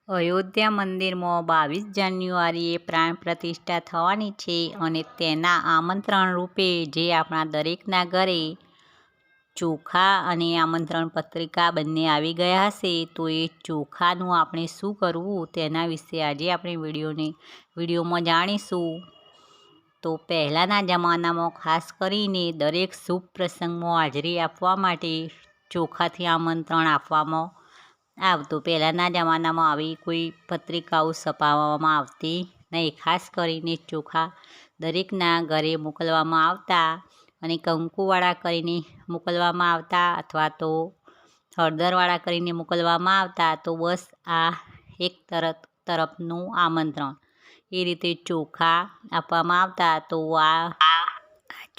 અયોધ્યા મંદિરમાં 22 જાન્યુઆરીએ પ્રાણ પ્રતિષ્ઠા થવાની છે અને તેના આમંત્રણ રૂપે જે આપણા દરેકના ઘરે ચોખા અને આમંત્રણ પત્રિકા બંને આવી ગયા હશે, તો એ ચોખાનું આપણે શું કરવું તેના વિશે આજે આપણે વિડીયોમાં જાણીશું. તો પહેલાંના જમાનામાં ખાસ કરીને દરેક શુભ પ્રસંગમાં હાજરી આપવા માટે ચોખાથી આમંત્રણ આપવામાં આવતું. પહેલાંના જમાનામાં આવી કોઈ પત્રિકાઓ છપાવવામાં આવતી નહીં. ખાસ કરીને ચોખા દરેકના ઘરે મોકલવામાં આવતા અને કંકુવાળા કરીને મોકલવામાં આવતા અથવા તો હળદરવાળા કરીને મોકલવામાં આવતા. તો બસ આ એક તરફનું આમંત્રણ એ રીતે ચોખા આપવામાં આવતા. તો આ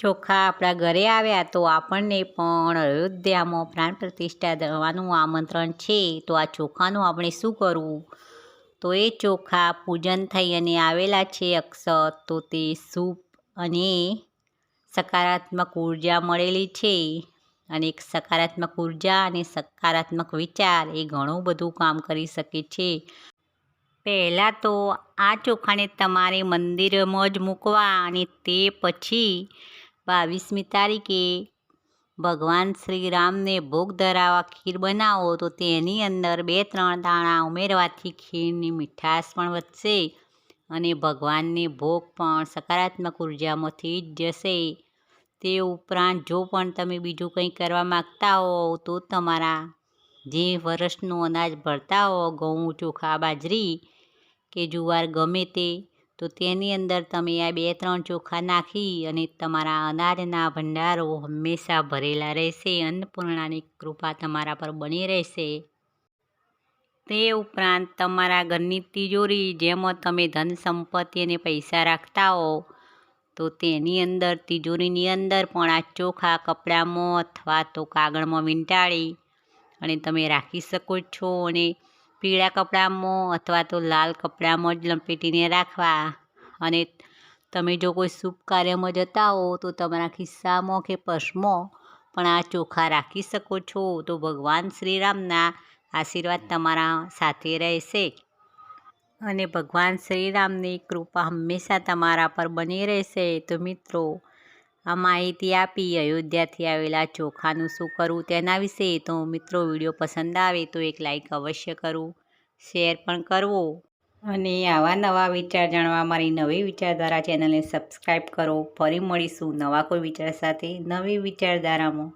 ચોખા આપણા ઘરે આવ્યા તો આપણને પણ અયોધ્યામાં પ્રાણ પ્રતિષ્ઠા થવાનું આમંત્રણ છે. તો આ ચોખાનું આપણે શું કરવું? તો એ ચોખા પૂજન થઈ અને આવેલા છે અક્ષત, તો તે શુભ અને સકારાત્મક ઉર્જા મળેલી છે. અને એક સકારાત્મક ઉર્જા અને સકારાત્મક વિચાર એ ઘણું બધું કામ કરી શકે છે. પહેલાં તો આ ચોખાને તમારે મંદિરમાં જ મૂકવા અને તે પછી 22મી તારીખે ભગવાન શ્રી રામને ભોગ ધરાવવા ખીર બનાવો. તો તેની અંદર 2-3 દાણા ઉમેરવાથી ખીરની મીઠાશ પણ વધશે અને ભગવાનને ભોગ પણ સકારાત્મક ઉર્જામાંથી જ જશે. તે ઉપરાંત જો પણ તમે બીજું કંઈ કરવા માગતા હો તો તમારા જે વર્ષનું અનાજ ભરતા હો, ઘઉં, ચોખા, બાજરી કે જુવાર ગમે તે, તો તેની અંદર તમે આ 2-3 ચોખા નાખી અને તમારા અનાજના ભંડારો હંમેશા ભરેલા રહેશે. અન્નપૂર્ણાની કૃપા તમારા પર બની રહેશે. તે ઉપરાંત તમારા ઘરની તિજોરી જેમાં તમે ધન સંપત્તિ અને પૈસા રાખતા હો, તો તેની અંદર તિજોરીની અંદર પણ આ ચોખા કપડામાં અથવા તો કાગળમાં વીંટાળી અને તમે રાખી શકો છો. અને પીળા કપડામાં અથવા તો લાલ કપડામાં જ લપેટીને રાખવા. અને તમે જો કોઈ શુભ કાર્યમાં જતા હો તો તમારા ખિસ્સામાં કે પર્સમાં પણ આ ચોખા રાખી શકો છો. તો ભગવાન શ્રીરામના આશીર્વાદ તમારા સાથે રહેશે અને ભગવાન શ્રીરામની કૃપા હંમેશા તમારા પર બની રહેશે. તો મિત્રો, આ માહિતી આપી અયોધ્યાથી આવેલા ચોખાનું શું કરવું તેના વિશે. તો મિત્રો, વિડીયો પસંદ આવે તો એક લાઈક અવશ્ય કરવું, શેર પણ કરવો અને આવા નવા વિચાર જાણવા મારી નવી વિચારધારા ચેનલને સબસ્ક્રાઈબ કરો. ફરી મળીશું નવા કોઈ વિચાર સાથે નવી વિચારધારામાં.